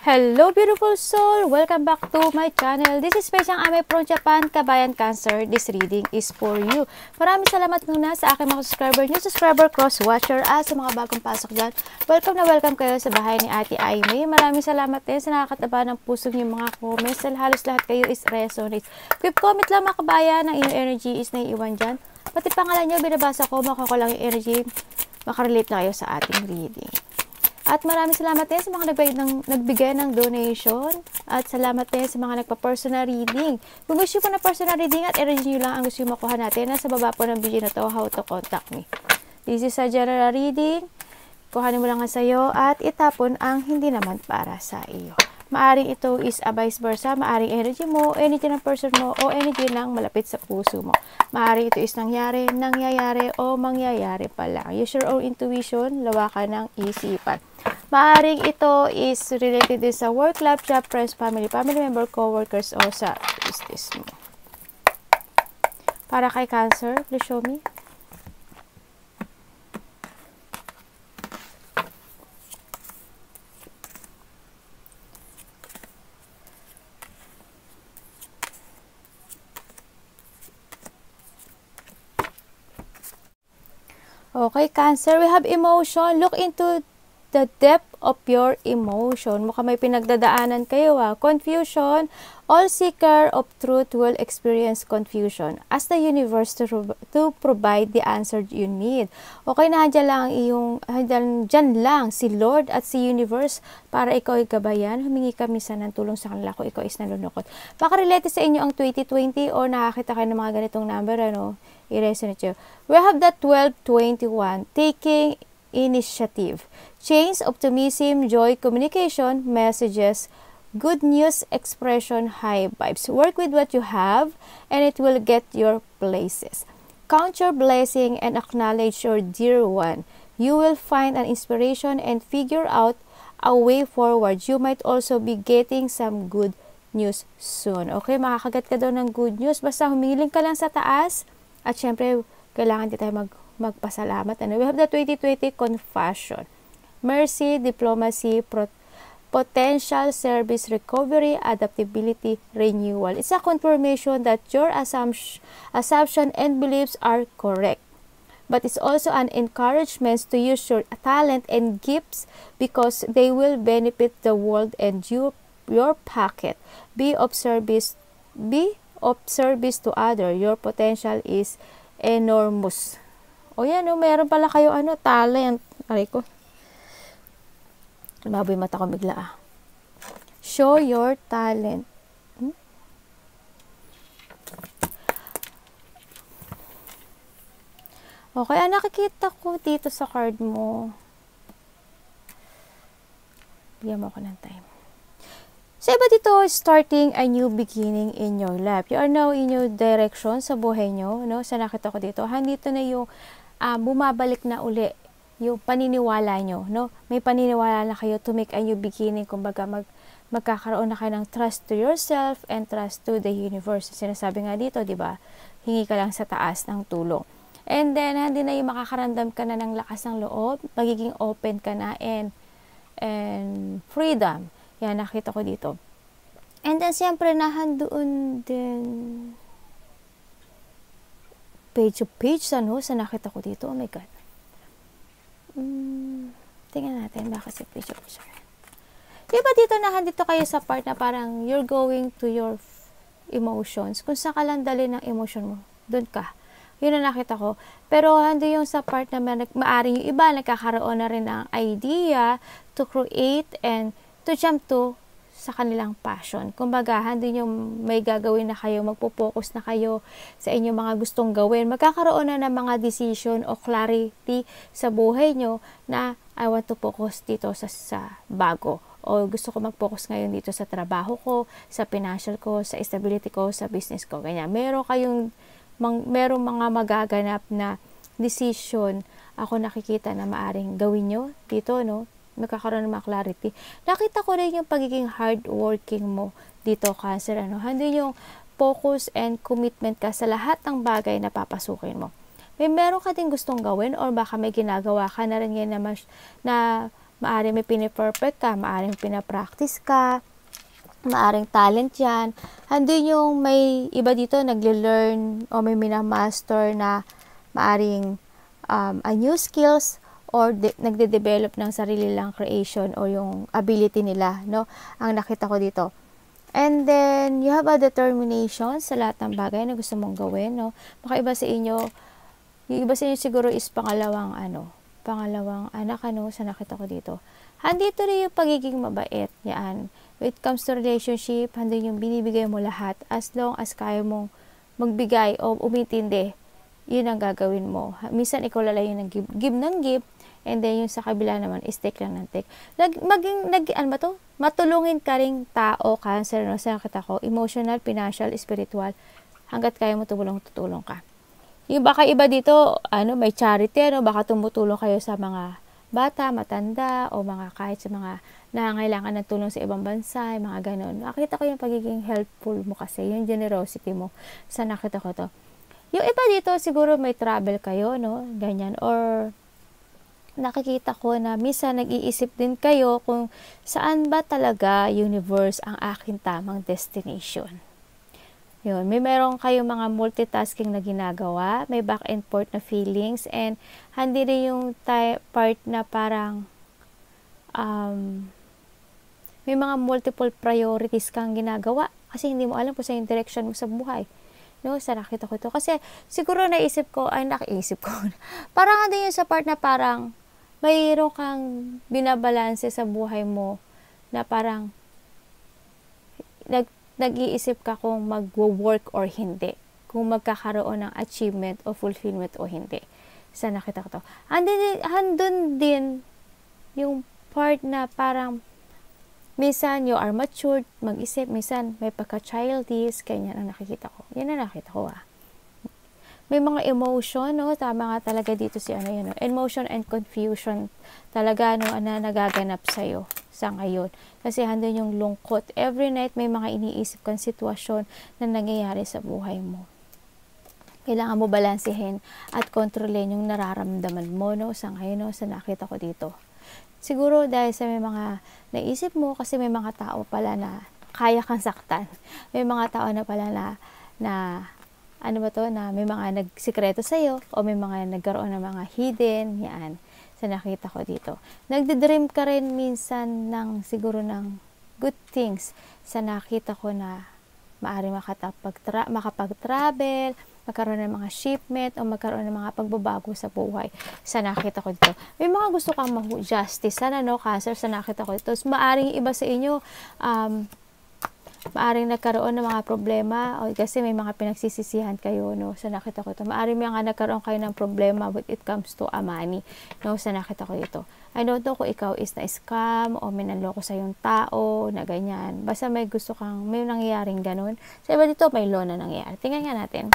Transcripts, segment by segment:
Hello beautiful soul! Welcome back to my channel. This is Pechang Ame from Japan, Kabayan Cancer. This reading is for you. Maraming salamat muna sa aking mga subscriber, new subscriber, cross-watcher, at sa mga bagong pasok dyan. Welcome na welcome kayo sa bahay ni Ate Aimee. Maraming salamat din sa nakakataba ng puso niyo mga comments. Halos lahat kayo is resonate. Quick comment lang mga kabayan, ang inyong energy is naiiwan dyan. Pati pangalan nyo, binabasa ko, makukulang yung energy. Makarelate na kayo sa ating reading. At maraming salamat din sa mga nagbigay ng donation. At salamat din sa mga nagpa-personal reading. Kung gusto ko na personal reading at energy nyo lang ang gusto makuha natin, nasa baba po ng video na to, how to contact me. This is a general reading. Kuhanin mo lang nga sa'yo at itapon ang hindi naman para sa iyo. Maaring ito is a vice versa, maaring energy mo, energy ng person mo, o energy ng malapit sa puso mo. Maaring ito is nangyayari, o mangyayari pa lang. Use your own intuition, lawakan ng isipan. Maaring ito is related din sa work, love, job, friends, family member, co-workers, o sa business mo. Para kay Cancer, please show me. Okay, Cancer, we have emotion. Look into the depth of your emotion. Mukhang may pinagdadaanan kayo Confusion. All seeker of truth will experience confusion. Ask the universe to provide the answer you need. Okay, dyan lang si Lord at si universe para ikaw ay gabayan. Humingi kami ng tulong sa kanila kung ikaw is nalulungkot. Baka relate sa inyo ang 2020 o nakakita kayo ng mga ganitong number, i-resonate nyo. We have the 1221, taking initiative. Change, optimism, joy, communication, messages, good news, expression, high vibes. Work with what you have and it will get your places. Count your blessing and acknowledge your dear one. You will find an inspiration and figure out a way forward. You might also be getting some good news soon. Okay, makakagat ka daw ng good news. Basta humiling ka lang sa taas. At syempre, kailangan din tayo magpasalamat. We have the 2020 confession. Mercy, diplomacy, potential service recovery, adaptability, renewal. It's a confirmation that your assumption and beliefs are correct. But it's also an encouragement to use your talent and gifts because they will benefit the world and your pocket. Be of service to other. Your potential is enormous. O yan, meron pala kayo talent. Aray ko. Maboy mata ko bigla Show your talent. Okay, nakikita ko dito sa card mo. Bigyan mo ako ng time. So, iba dito, starting a new beginning in your life. You are now in your direction sa buhay nyo. Sa nakita ko dito, handito na yung bumabalik na uli yung paniniwala nyo. May paniniwala na kayo to make a new beginning. Kumbaga, magkakaroon na kayo ng trust to yourself and trust to the universe. Sinasabi nga dito, di ba? Hingi ka lang sa taas ng tulong. And then, hindi na yung makakaramdam ka na ng lakas ng loob. Magiging open ka na and freedom. Yan, nakita ko dito. And then, siyempre, nahandoon din page of page sa nakita ko dito. Oh my God. Tingnan natin, bakit si page of page. Diba dito, nahandito kayo sa part na parang you're going to your emotions. Kung saan ka lang dali ng emotion mo, doon ka. Yun ang nakita ko. Pero hando yung sa part na maaring yung iba, nagkakaroon na rin ng idea to create and to jump to sa kanilang passion. Kumbaga, hindi nyo may gagawin na kayo, magpo-focus na kayo sa inyong mga gustong gawin. Magkakaroon na ng mga decision o clarity sa buhay nyo na I want to focus dito sa bago. O gusto ko mag-focus ngayon dito sa trabaho ko, sa financial ko, sa stability ko, sa business ko. Ganyan. Merong mga magaganap na decision ako nakikita na maaring gawin nyo dito, magkakaroon ng mga clarity. Nakita ko rin yung pagiging hardworking mo dito, Cancer. Hindi yung focus and commitment ka sa lahat ng bagay na papasukin mo. May meron ka din gustong gawin or baka may ginagawa ka na rin ngayon na Maaring may piniperfect ka, maaring pinapractice ka, maaring talent yan. Andun yung may iba dito nagle-learn o may minamaster na maaring a new skills or nagde-develop ng sarili lang creation o yung ability nila, no? Ang nakita ko dito. And then, you have a determination sa lahat ng bagay na gusto mong gawin, no? Baka iba sa inyo, yung iba sa inyo siguro is pangalawang anak, sa nakita ko dito. Handito rin yung pagiging mabait, yan. When it comes to relationship, handun yung binibigay mo lahat as long as kaya mong magbigay o umintindi, yun ang gagawin mo. Minsan ikaw lalay yung give ng give, and then yung sa kabila naman is take lang ng take. Matulungin ka ring tao, Cancer, no? Sa nakita ko, emotional, financial, spiritual, hanggat kaya mo tutulong ka. Yung baka iba dito, may charity, baka tumutulong kayo sa mga bata, matanda, o kahit sa mga nangangailangan ng tulong sa ibang bansa, mga ganon. Nakita ko yung pagiging helpful mo kasi, yung generosity mo. Sa nakita ko to. Yung iba dito, siguro may travel kayo, no? Ganyan. Or, nakikita ko na minsan nag-iisip din kayo kung saan ba talaga universe ang aking tamang destination. Yun, may meron kayong mga multitasking na ginagawa, may back and forth na feelings, and hindi rin yung part na parang may mga multiple priorities kang ginagawa kasi hindi mo alam kung saan yung direction mo sa buhay. No, sa nakita ko ito. Kasi siguro naisip ko, parang hindi yun sa part na parang mayroon kang binabalanse sa buhay mo na parang nag-iisip ka kung mag-work or hindi. Kung magkakaroon ng achievement o fulfillment o hindi. Sa nakita ko to. Andun din yung part na parang minsan you are matured, mag-isip, minsan may pagka-childish, ganyan ang nakikita ko. Yan ang nakita ko May mga emotion, no? Tama nga talaga dito si no? Emotion and confusion talaga, no? Na nagaganap sa'yo sa ngayon. Kasi handun yung lungkot. Every night may mga iniisip kang sitwasyon na nangyayari sa buhay mo. Kailangan mo balansehin at kontrolin yung nararamdaman mo, no? Sa ngayon, no? Sa nakita ko dito. Siguro dahil sa may mga naisip mo, kasi may mga tao pala na kaya kang saktan. May mga tao na pala na may mga nagsikreto sa'yo, o may mga nagkaroon ng mga hidden, yan, sa nakita ko dito. Nagdidream ka rin minsan siguro ng good things, sa nakita ko na maaari makapag-travel, magkaroon ng mga shipment, o magkaroon ng mga pagbabago sa buhay. Sa nakita ko dito. May mga gusto kang justice, Cancer, sa nakita ko dito. Maaring iba sa inyo, maaring nagkaroon ng mga problema o kasi may mga pinagsisisihan kayo, no? Sa nakita ko ito. Maaring nagkaroon kayo ng problema when it comes to money, no? Sa nakita ko ito. I don't know kung ikaw is na-scam o may nanloko sa yung tao na ganyan. Basta may nangyayaring ganun. Sa iba dito, may law na nangyayari. Tingnan nga natin.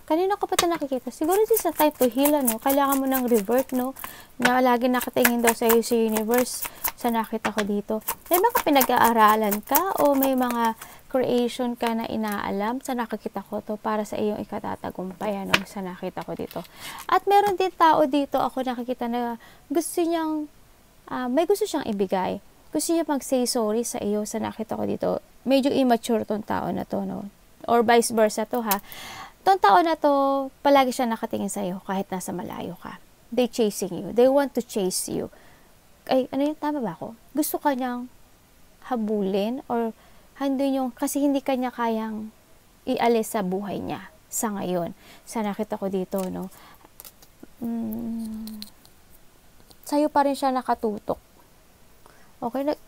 Kanina ko pa ito nakikita. Siguro sa type to heal, kailangan mo ng revert, no? Na lagi nakatingin daw sa iyo sa universe. Sa nakita ko dito. May mga pinag-aaralan ka o may mga creation ka na inaalam. Sa nakikita ko to para sa iyong ikatatagumpay, sa nakita ko dito. At meron din tao dito ako nakikita na gusto niyang, may gusto siyang ibigay. Gusto niya mag-say sorry sa iyo. Sa nakita ko dito. Medyo immature tong tao na to, no? Or vice versa to, ha? Itong tao na to, palagi siya nakatingin sa iyo kahit nasa malayo ka. They chasing you. They want to chase you. Ay, tama ba ako? Gusto ka niyang habulin or handun yung, kasi hindi ka niya kayang ialis sa buhay niya sa ngayon. Sa nakita ko dito, no? Sa'yo pa rin siya nakatutok. Okay,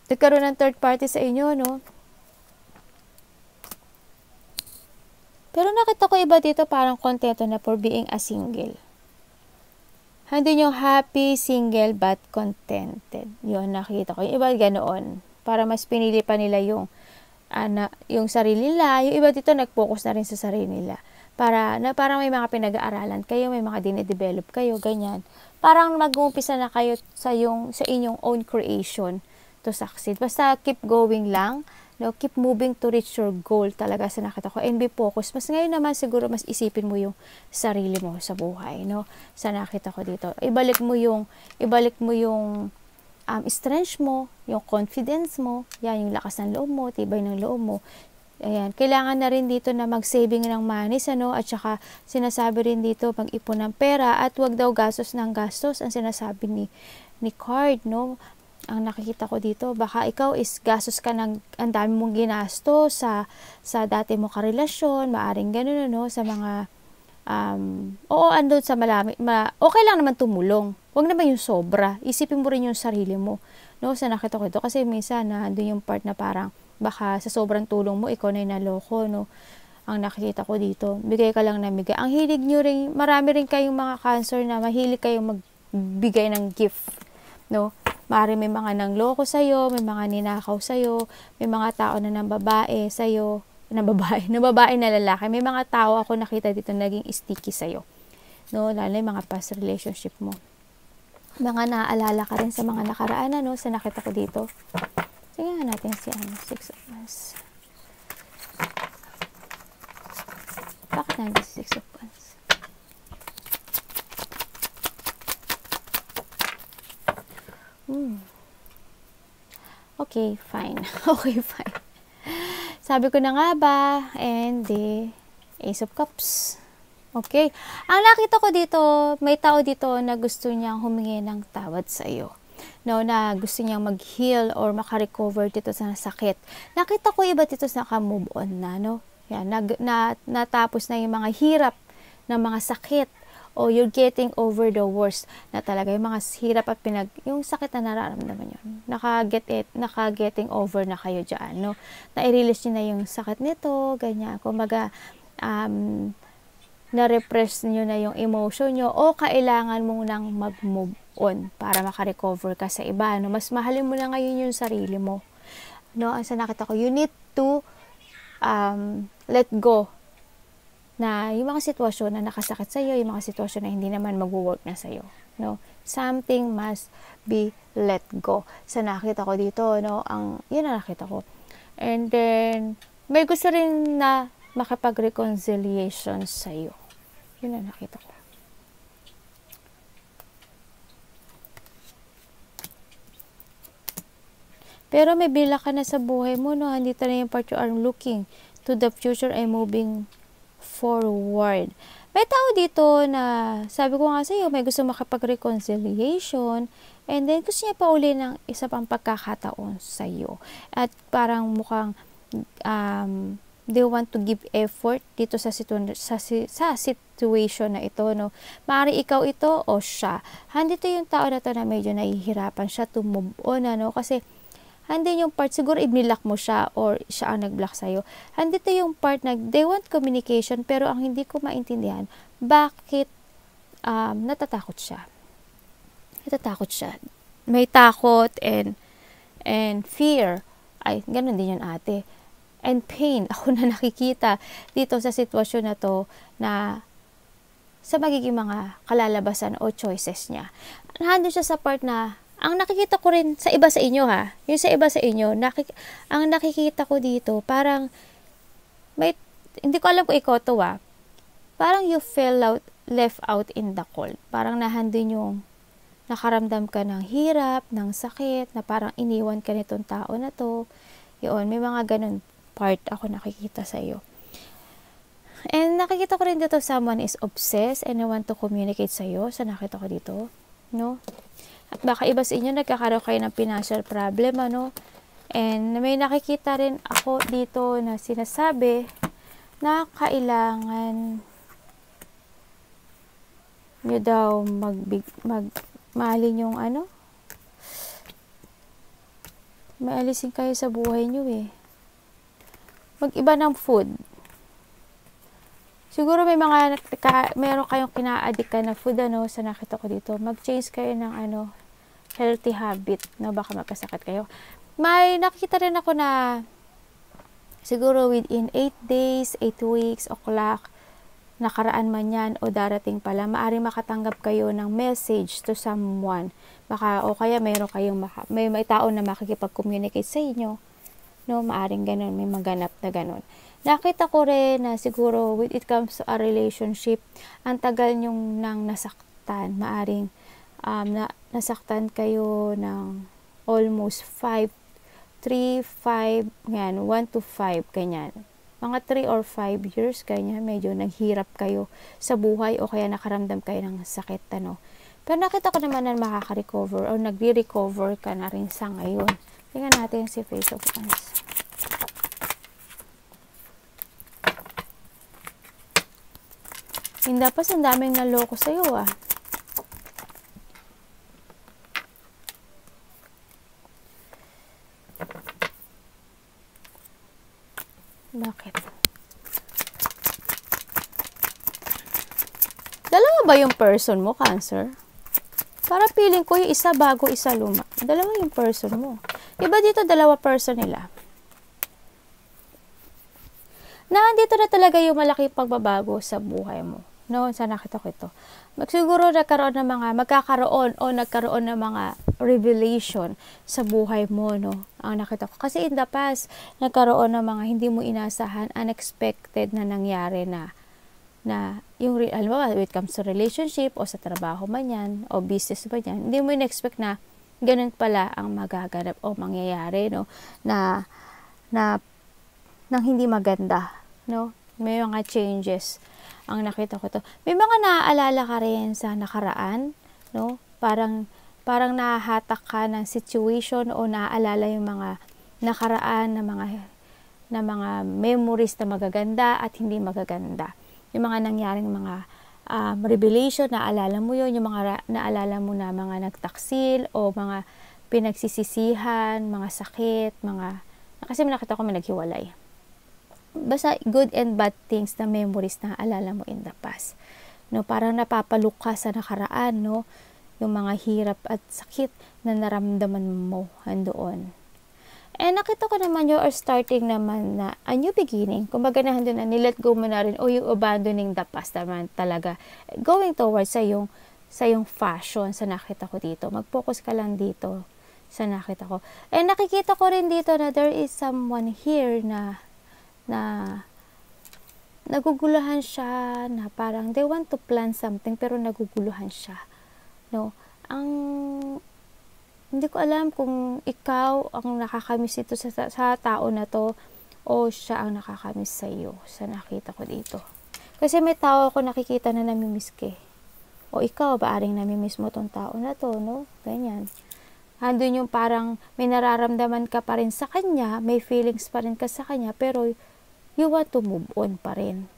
nagkaroon ng third party sa inyo, no? Pero nakita ko iba dito parang kontento na for being a single. Hindi yung happy, single, but contented. Yun, nakita ko. Yung iba ganoon. Para mas pinili pa nila yung sarili nila. Yung iba dito nag-focus na rin sa sarili nila. Parang may mga pinag-aaralan kayo, may mga dine-develop kayo, ganyan. Parang mag-uumpisa na kayo sa inyong own creation to succeed. Basta keep going lang. No, keep moving to reach your goal talaga sa nakita ko, and be focused. Mas ngayon naman siguro mas isipin mo yung sarili mo sa buhay, no? Sa nakita ko dito. Ibalik mo yung strength mo, yung confidence mo, yan yung lakas ng loob mo, tibay ng loob mo. Ayan, kailangan na rin dito na mag-saving ng money, ano, at saka sinasabi rin dito mag-ipon ng pera at wag daw gastos ng gastos ang sinasabi ni card, no? Ang nakikita ko dito, baka ikaw is gastos ka ng ang dami mong ginasto sa dati mo karelasyon, maaring gano'n, no, sa mga oo, andun sa okay lang naman tumulong. Huwag naman yung sobra. Isipin mo rin yung sarili mo, no, sa nakita ko ito, kasi minsan na andun yung part na parang baka sa sobrang tulong mo ikaw na yung naloko, no. Ang nakikita ko dito, bigay ka lang na bigay. Ang hilig nyo rin, marami rin kayong mga Cancer na mahilig kayong magbigay ng gift, no. Maaari may mga nangloko sa'yo, may mga ninakaw sa'yo, may mga tao na ng babae sa'yo, ng babae na lalaki. May mga tao ako nakita dito naging sticky sa'yo. No, lalo yung mga past relationship mo. Mga naaalala ka rin sa mga nakaraan, no, sa nakita ko dito. Tingnan natin si Six of Wands. Bakit nandiyan si Six of Wands? Okay, fine. Okay, fine. Sabi ko na nga ba, and the Ace of Cups. Okay. Ang nakita ko dito, may tao dito na gusto niyang humingi ng tawad sa iyo. No, na gusto niyang mag-heal or makarecover dito sa sakit. Nakita ko iba dito sa naka-move on na, no? Yan, natapos na yung mga hirap ng mga sakit, o you're getting over the worst na talaga yung mga hirap at yung sakit na nararamdaman yun. Naka-getting over na kayo dyan, no? Na-release nyo na yung sakit nito, ganyan. Kumbaga, na-repress nyo na yung emotion nyo, o kailangan mo nang mag-move on para makarecover ka sa iba, no? Mas mahalin mo na ngayon yung sarili mo, no? Ang sa nakita ko, you need to let go na yung mga sitwasyon na nakasakit sa iyo, yung mga sitwasyon na hindi naman mag-work na sa iyo, no? Something must be let go. Sa nakita ko dito, no, yun ang nakita ko. And then may gusto rin na makipag-reconciliation sa iyo. Yun ang nakita ko. Pero may bila ka na sa buhay mo, no? Andito na yung part you are looking to the future and moving forward. May tao dito na, sabi ko nga sa iyo, may gusto makapag-reconciliation, and then gusto niya pa uli ng isa pang pagkakataon sa iyo. At parang mukhang they want to give effort dito sa situation na ito, no? Maari ikaw ito o siya. Handito yung tao na to na medyo nahihirapan siya to move on, ano? Kasi handin yung part, siguro ibnilak mo siya or siya ang nag-block sa'yo. Handito yung part na they want communication, pero ang hindi ko maintindihan, bakit natatakot siya. Natatakot siya. May takot and fear. Ay, ganun din yun, ate. And pain. Ako na nakikita dito sa sitwasyon na to na sa magiging mga kalalabasan o choices niya. Nandun siya sa part na ang nakikita ko rin sa iba sa inyo, ha, yung sa iba sa inyo, ang nakikita ko dito, parang, hindi ko alam kung ikaw to, parang you left out in the cold. Parang nahandun yung, nakaramdam ka ng hirap, ng sakit, na parang iniwan ka nitong tao na to. Yun, may mga ganun part ako nakikita sa iyo. And nakikita ko rin dito, someone is obsessed and want to communicate sa iyo. Sa nakita ko dito, no? At baka iba sa inyo nagkakaroon kayo ng financial problem, ano? And may nakikita rin ako dito na sinasabi na kailangan nyo daw mahalin yung ano? Maalisin kayo sa buhay nyo, eh. Mag-iba ng food. Siguro meron kayong kina-addict ka na food, ano, sa nakita ko dito. Mag-change kayo ng, healthy habit, no, baka magkasakit kayo. May nakikita rin ako na, siguro within 8 days, 8 weeks, o clock, nakaraan man yan, o darating pala, maaari makatanggap kayo ng message to someone. Baka, o kaya mayroon kayong, may tao na makikipag-communicate sa inyo. No, maaring ganun, may maganap na ganun. Nakita ko rin na siguro when it comes to a relationship, ang tagal nyong nang nasaktan. Maaring nasaktan kayo ng almost 5, 3, 5, yan, 1 to 5, ganyan. Mga 3 or 5 years, ganyan, medyo naghirap kayo sa buhay o kaya nakaramdam kayo ng sakit, ano. Pero nakita ko naman na makaka-recover o nagre-recover ka na rin sa ngayon. Tingnan natin si Face of Wands. Hindi pa, ang daming naloko sa'yo, ah. Bakit? Dalawa ba yung person mo, Cancer? Para feeling ko yung isa bago, isa luma. Dalawa yung person mo. Diba dito dalawa person nila? Nandito na talaga yung malaking pagbabago sa buhay mo. No, sa nakita ko ito. Siguro magkakaroon ng mga revelation sa buhay mo, no? Ang nakita ko. Kasi in the past, nagkaroon ng mga hindi mo inasahan, unexpected na nangyari na yung, alam mo ba, when it comes to relationship, o sa trabaho man yan, o business man yan, hindi mo in-expect na ganun pala ang magaganap o mangyayari, no? Nang hindi maganda, no? May mga changes ang nakita ko to. May mga naaalala ka rin sa nakaraan, no? Parang nahahatak ka ng situation o naaalala yung mga nakaraan na mga memories na magaganda at hindi magaganda. Yung mga nangyaring mga revelation, naalala mo yun, yung mga naalala mo na mga nagtaksil o mga pinagsisisihan, mga sakit, kasi nakita ko may naghiwalay. Basta good and bad things na memories na alala mo in the past. No, parang napapaluk ka sa nakaraan, no? Yung mga hirap at sakit na naramdaman mo andoon. Nakita ko naman you are starting naman na a new beginning. Kumbaga na doon na nilet go mo na rin o yung abandoning the past naman talaga. Going towards sa yung fashion sa nakita ko dito. Mag-focus ka lang dito sa nakita ko. Nakikita ko rin dito na there is someone here na naguguluhan siya, na parang they want to plan something pero naguguluhan siya, no? Hindi ko alam kung ikaw ang nakakamiss ito sa tao na to o siya ang nakakamiss sa iyo, sa nakita ko dito. Kasi may tao ako nakikita na namimiss ka, o ikaw baaring namimiss mo tong tao na to, no? Ganyan. Handun yung parang may nararamdaman ka pa rin sa kanya, may feelings pa rin ka sa kanya, pero you want to move on pa rin.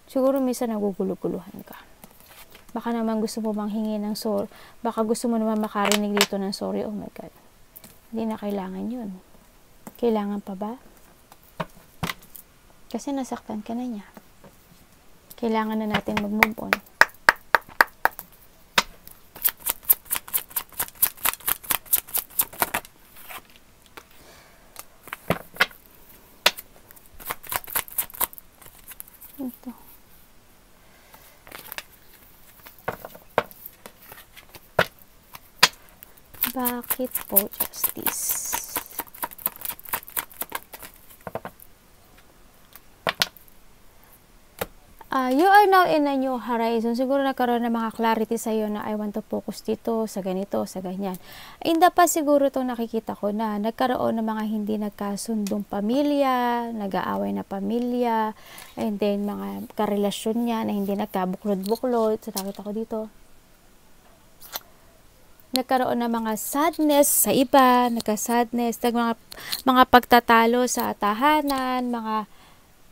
Siguro minsan naguguluhan ka. Baka naman gusto mo manghingi ng sorry. Baka gusto mo naman makarinig dito ng sorry. Oh my God. Hindi na kailangan yun. Kailangan pa ba? Kasi nasaktan ka na niya. Kailangan na natin mag-move on. Ito. Bakit po justice? You are now in a new horizon. Siguro nagkaroon ng mga clarity sa iyo na I want to focus dito, sa ganito, sa ganyan. In the past siguro itong nakikita ko na nagkaroon ng mga hindi nagkasundong pamilya, nag-aaway na pamilya, and then mga karelasyon niya na hindi nagkabuklod-buklod. So nakita ko dito. Nagkaroon ng mga sadness sa iba, nagka-sadness, mga pagtatalo sa tahanan,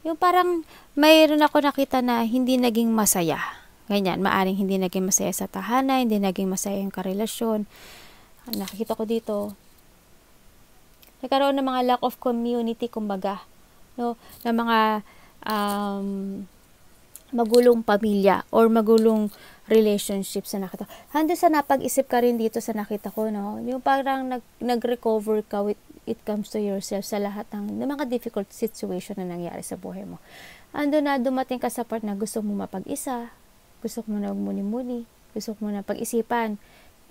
yung parang mayroon ako nakita na hindi naging masaya. Ganyan, maaring hindi naging masaya sa tahanan, hindi naging masaya yung karelasyon. Nakikita ko dito. Nagkaroon ng mga lack of community, kumbaga. No? Na mga magulong pamilya or magulong relationships na nakita. Hando sa napag-isip ka rin dito sa nakita ko, no? Yung parang nag-recover ka with it comes to yourself sa lahat ng mga difficult situation na nangyari sa buhay mo. Ando na dumating ka sa part na gusto mo mapag-isa, gusto mo na muni-muni, gusto mo na pag-isipan,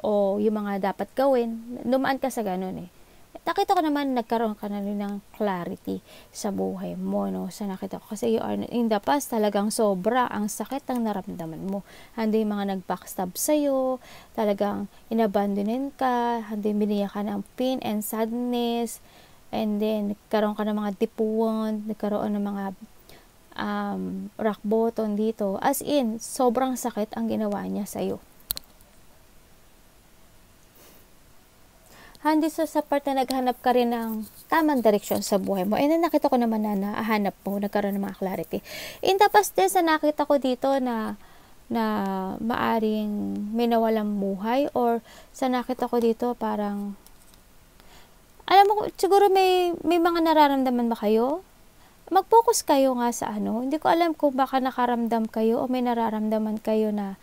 o yung mga dapat gawin. Dumaan ka sa ganun eh. Nakita ko naman nagkaroon ka na rin ng clarity sa buhay mo, no? Sa nakita ko. Kasi you are, in the past, talagang sobra ang sakit ang naramdaman mo. Handi yung mga nag-backstab sa'yo, talagang inabandonin ka, handi biniya ka ng pain and sadness, and then nagkaroon ka ng mga tipuan, nagkaroon ng mga rock bottom dito. As in, sobrang sakit ang ginawa niya sa'yo. Handi sa part na naghanap ka rin ng tamang direksyon sa buhay mo. And then nakita ko naman na nahanap mo, nagkaroon ng mga clarity. In the past din, sa nakita ko dito na maaring may nawalang buhay, or sa nakita ko dito parang, alam mo, siguro may mga nararamdaman ba kayo? Mag-focus kayo nga sa ano. Hindi ko alam kung baka nakaramdam kayo o may nararamdaman kayo na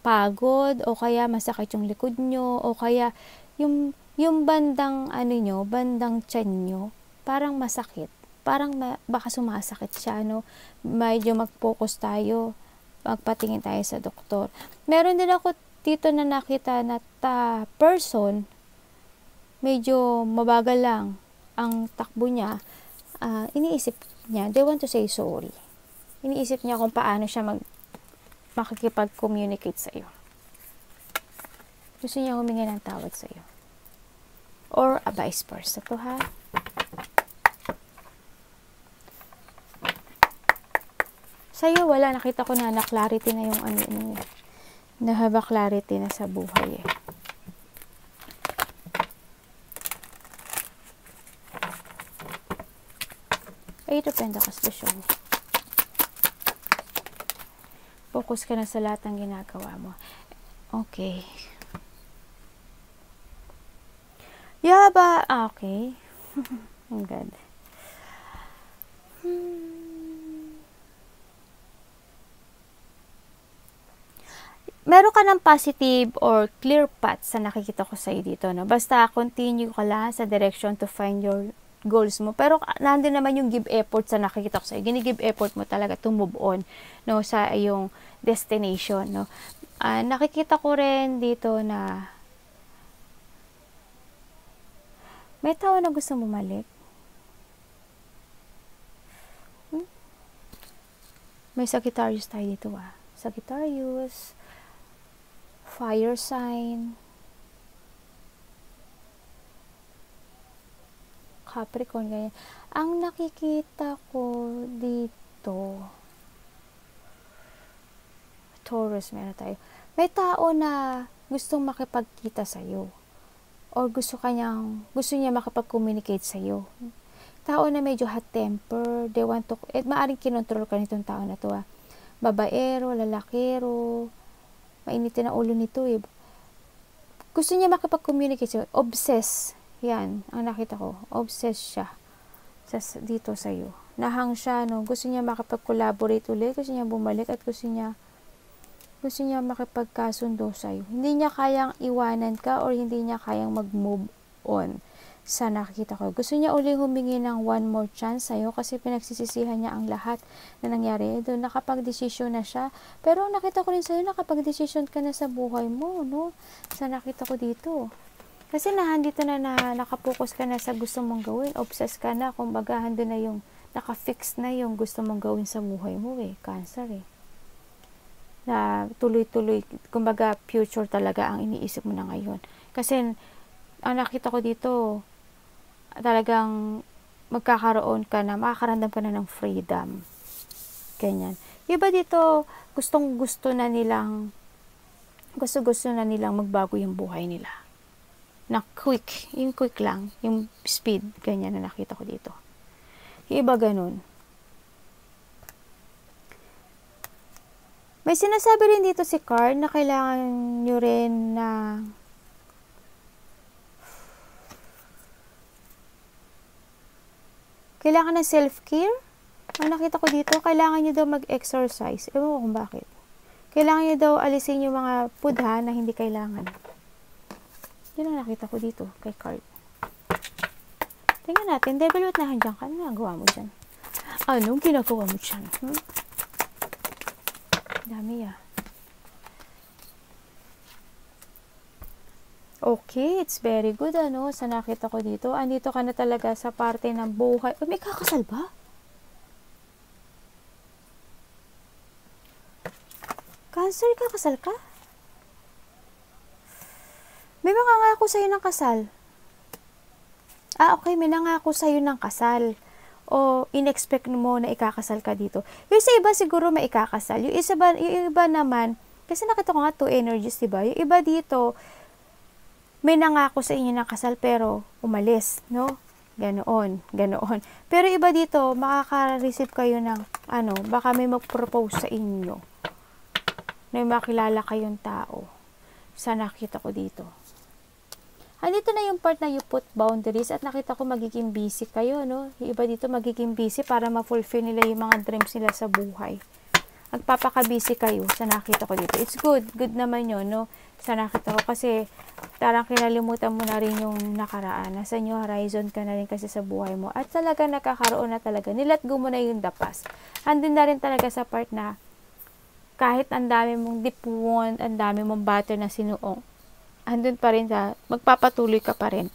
pagod, o kaya masakit yung likod nyo, o kaya yung bandang ano nyo, bandang tiyan nyo, parang masakit. Parang baka sumasakit siya, no? Medyo mag-focus tayo. Magpatingin tayo sa doktor. Meron din ako dito na nakita na person, medyo mabagal lang ang takbo niya. Iniisip niya, they want to say sorry. Iniisip niya kung paano siya makikipag-communicate sa iyo. Gusto niya humingi ng tawad sa iyo. Or vice versa to, ha? Sa'yo, wala. Nakita ko na clarity na yung ano. Nahaba clarity na sa buhay, eh. Eight of Pentacles, Vision. Focus ka na sa lahat ng ginagawa mo. Okay. Yaba, okay. Ang ganda. Meron ka ng positive or clear path sa nakikita ko sa'yo dito, no? Basta continue ka lang sa direction to find your goals mo. Pero nandun naman yung give effort sa nakikita ko sa'yo. Gini-give effort mo talaga to move on, no? Sa iyong destination, no? Nakikita ko rin dito na may tao na gusto bumalik. May Sagittarius tayo dito, Sagittarius, fire sign, Capricorn, ganyan. Ang nakikita ko dito, Taurus, meron tayo. May tao na gustong makipagkita sa'yo. Or gusto niya makapag-communicate sa'yo. Tao na medyo hot temper, they want to, maaring kinontrol ka nitong tao na to, babaero, lalakero, mainitin ang ulo nito, eh. Gusto niya makapag-communicate sa'yo, obsess, yan, ang nakita ko, obsess siya, dito sa'yo. Nahang siya, no, gusto niya makapag-collaborate ulit, gusto niya bumalik, at gusto niya makipagkasundo sa'yo. Hindi niya kayang iwanan ka, or hindi niya kayang mag-move on sa nakikita ko. Gusto niya uling humingi ng one more chance sa'yo, kasi pinagsisisihan niya ang lahat na nangyari. Doon nakapag-desisyon na siya. Pero nakita ko rin sa'yo, nakapag-desisyon ka na sa buhay mo, no? Sa nakita ko dito. Kasi dito na nakapokus ka na sa gusto mong gawin. Obsessed ka na. Kumbaga, hando na yung nakafix na yung gusto mong gawin sa buhay mo, Cancer, na tuloy-tuloy, kumbaga future talaga ang iniisip mo na ngayon. Kasi ang nakita ko dito, talagang makakaramdam ka na ng freedom. Ganyan. Iba dito, gusto na nilang magbago yung buhay nila. Na quick, yung quick lang, yung speed, ganyan na nakita ko dito. Iba ganun. May sinasabi rin dito si card na kailangan nyo rin na kailangan ng self-care. Ang nakita ko dito, kailangan nyo daw mag-exercise. Ewan ko kung bakit. Kailangan nyo daw alisin yung mga pudha na hindi kailangan. Yun ang nakita ko dito kay card. Tingnan natin, devil, na handyan ka. Ano nagawa mo dyan? Anong ginagawa mo dyan? Dami, Okay, it's very good, ano, sa nakita ko dito. Andito ka na talaga sa parte ng buhay. Uy, may kakasal ba? Cancer, kakasal ka? May mga ngako sa'yo ng kasal. Okay, may nangako sa'yo ng kasal. O in-expect mo na ikakasal ka dito. Yung sa iba siguro may ikakasal. Yung iba naman, kasi nakita ko nga two energies, diba? Yung iba dito, may nangako sa inyo ng kasal pero umalis, no? Ganoon, ganoon. Pero iba dito, makaka-receive kayo ng, baka may mag-propose sa inyo. May makilala kayong tao. Sa nakita ko dito. Andito na yung part na you put boundaries at nakita ko magiging busy kayo, no? Yung iba dito magiging busy para ma-fulfill nila yung mga dreams nila sa buhay. Magpapaka-busy kayo sa nakita ko dito. It's good. Good naman yun, no? Sa nakita ko kasi parang kinalimutan mo na rin yung nakaraan. Nasa new horizon ka na rin kasi sa buhay mo. At talaga nakakaroon na talaga. Nilet go mo na yung the past. Andun na rin talaga sa part na kahit ang dami mong deep wound, ang dami mong batter na sinuong, andun pa rin magpapatuloy ka pa rin.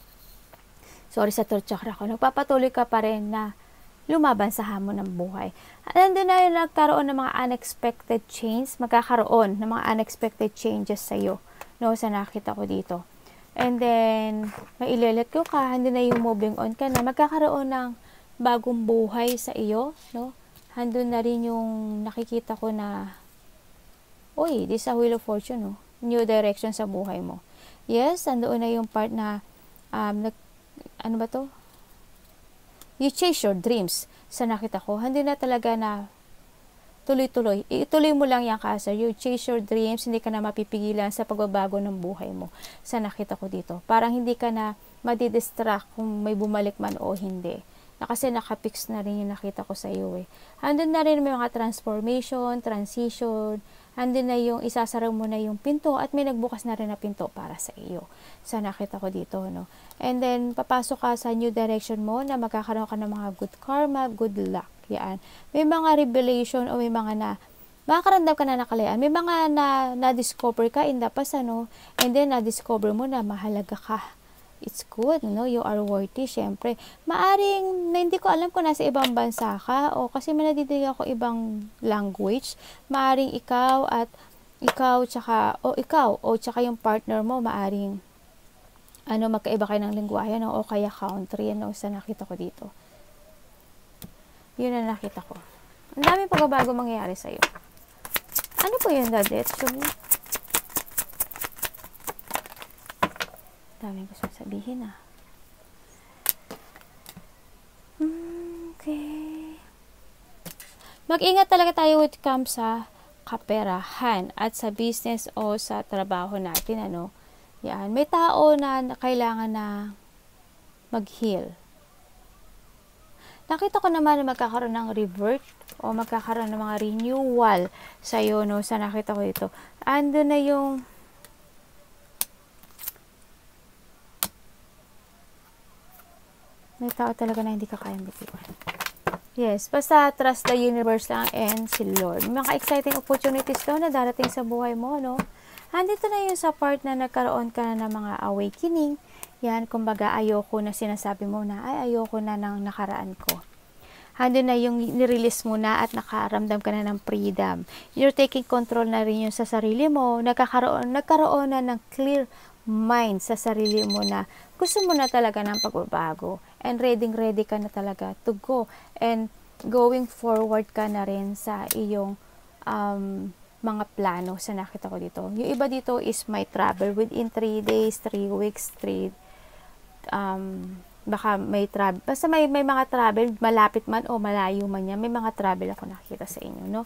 Sorry sa third chakra ko. Magpapatuloy ka pa rin na lumaban sa hamon ng buhay. Andun na yung nagkaroon ng mga unexpected change, magkakaroon ng mga unexpected changes sa'yo, no, sa nakita ko dito. And then, may ilelet ko ka, andun na yung moving on ka na, magkakaroon ng bagong buhay sa iyo, no? Andun na rin yung nakikita ko na, this is a wheel of fortune, no? New direction sa buhay mo. Yes, andoon na yung part na, ano ba to? You chase your dreams. Sa nakita ko, hindi na talaga na tuloy-tuloy. Ituloy mo lang yan kasi you chase your dreams, hindi ka na mapipigilan sa pagbabago ng buhay mo. Sa nakita ko dito. Parang hindi ka na madidistract kung may bumalik man o hindi. Kasi nakapix na rin yung nakita ko sa iyo eh. Andun na rin may mga transformation, transition, andun na yung isasara mo na yung pinto at may nagbukas na rin na pinto para sa iyo. Sa nakita ko dito, no? And then, papasok ka sa new direction mo na magkakaroon ka ng mga good karma, good luck. Yan. May mga revelation o may mga makakaramdam ka na nakalayaan. May mga na-discover ka in the past, and then na-discover mo na mahalaga ka. It's good, no? You are worthy, syempre. Maaring, na hindi ko alam kung nasa ibang bansa ka o kasi manadidinig ako ibang language. Maaring ikaw tsaka yung partner mo, maaring, magkaiba kayo ng lingwahe, no? O kaya country, sa nakita ko dito. Yun ang nakita ko. Ang daming pagbabago mangyayari sa'yo. Ano po yun, Daddy? Daming gusto sabihin Okay. Mag-ingat talaga tayo when it comes sa kaperahan at sa business o sa trabaho natin, Yan. May tao na kailangan na mag-heal. Nakita ko naman na magkakaroon ng revert o magkakaroon ng mga renewal sa'yo, no? Sa nakita ko dito. Ando na yung may tao talaga na hindi ka kayang bitiwan. Yes, basta trust the universe lang and si Lord. May mga exciting opportunities daw na darating sa buhay mo, no? Andito na yun sa part na nagkaroon ka na ng mga awakening. Yan, kumbaga ayoko na sinasabi mo na, ayoko na ng nakaraan ko. Andun na yung nirelease mo na at nakaramdam ka na ng freedom. You're taking control na rin yung sa sarili mo. Nagkaroon na ng clear mind sa sarili mo na gusto mo na talaga ng pagbabago. And ready ka na talaga to go. And going forward ka na rin sa iyong mga plano sa nakita ko dito. Yung iba dito is may travel within 3 days, 3 weeks, baka may travel. Basta may mga travel, malapit man o malayo man yan. May mga travel ako nakikita sa inyo, no?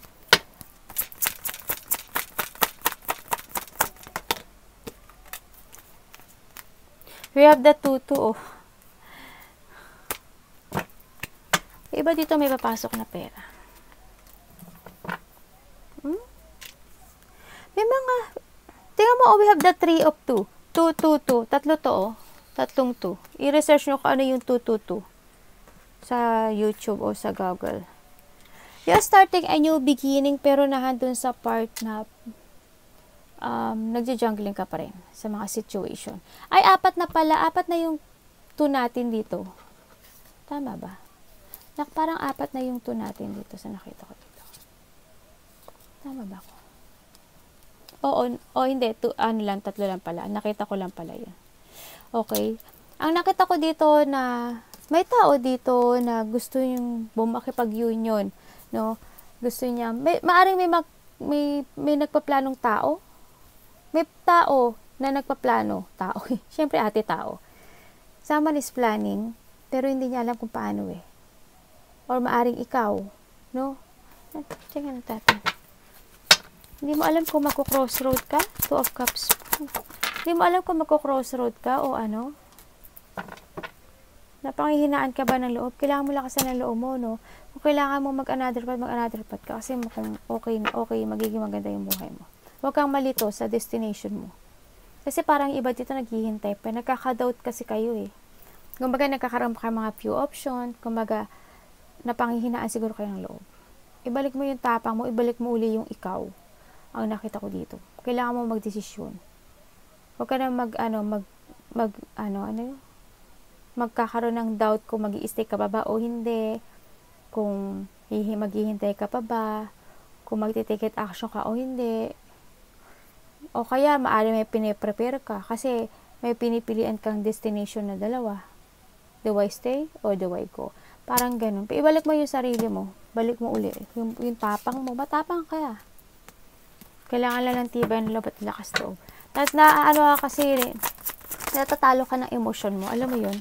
We have the tutu, Iba dito may papasok na pera. May mga, tingnan mo, we have the 3 of 2. 2, 2, 2. Tatlo to, Tatlong 2. I-research nyo kung ano yung 2, 2, 2. Sa YouTube o sa Google. You're starting a new beginning pero nahandun sa part na nagja-jungling ka pa rin sa mga situation. Ay, apat na yung 2 natin dito. Tama ba? Parang 4 na yung 2 natin dito sa nakita ko dito. Tama ba ako? Oo, hindi. 3 lang pala. Nakita ko lang pala yun. Okay. Ang nakita ko dito na may tao dito na gusto yung makipag-union, no? Gusto niya, maaring may nagpaplanong tao. May tao na nagpaplano. Tao. Siyempre, ate tao. Someone is planning, pero hindi niya alam kung paano eh. Or maaring ikaw, no? Check natin. Hindi mo alam kung magko-crossroad ka? 2 of Cups. Hindi mo alam kung magko-crossroad ka o ano? Napangihinaan ka ba ng loob? Kailangan mo lakasan ng loob mo, no? Kung kailangan mo mag-another path ka kasi kung okay, magiging maganda yung buhay mo. Huwag kang malito sa destination mo. Kasi parang iba dito naghihintay pa. Nagkaka-doubt kasi kayo eh. Kumbaga nagkakaroon ka mga few option. Kumbaga napangihinaan siguro kayo ng loob. Ibalik mo yung tapang mo, ibalik mo uli yung ikaw. Ang nakita ko dito. Kailangan mo magdesisyon. Huwag ka na magkakaroon ng doubt kung mag-i-stay ka pa ba o hindi, kung maghihintay ka pa ba, kung magti-take action ka o hindi, o kaya maaari may piniprepare ka kasi may pinipilian kang destination na dalawa. Do I stay or do I go? Parang ganun. Ibalik mo yung sarili mo. Balik mo uli. Yung tapang mo. Matapang kaya. Kailangan lang ng tibay ng loob at lakas loob. At kasi rin, natatalo ka ng emotion mo. Alam mo yun?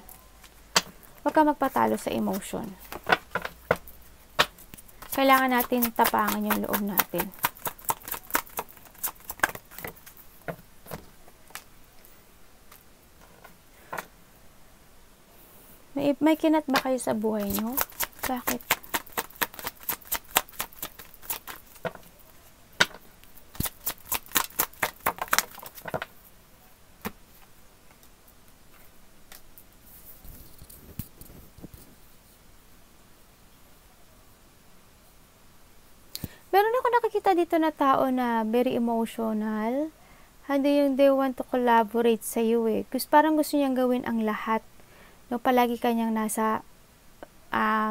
Huwag ka magpatalo sa emotion. Kailangan natin tapangan yung loob natin. May kinat ba kayo sa buhay nyo? Bakit? Meron ako nakikita dito na tao na very emotional. Hindi yung they want to collaborate sa iyo eh. Parang gusto niyang gawin ang lahat. No, palagi kanyang nasa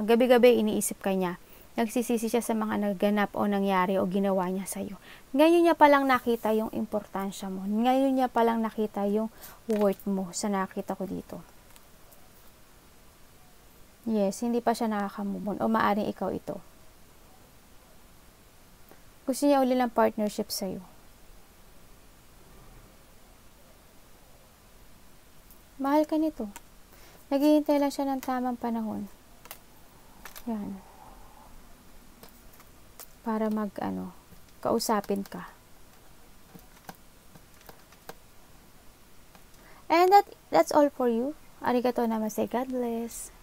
gabi-gabi iniisip kanya. Nagsisisi siya sa mga naganap o nangyari o ginawa niya sa iyo. Ngayon niya palang nakita yung importansya mo. Ngayon niya palang nakita yung worth mo sa nakita ko dito. Yes, hindi pa siya nakakamove on o maaring ikaw ito. Gusto niya uli ng partnership sa'yo. Mahal ka nito. Naghihintay lang siya ng tamang panahon. Yan. Para kausapin ka. And that's all for you. Arigatou namaste. God bless.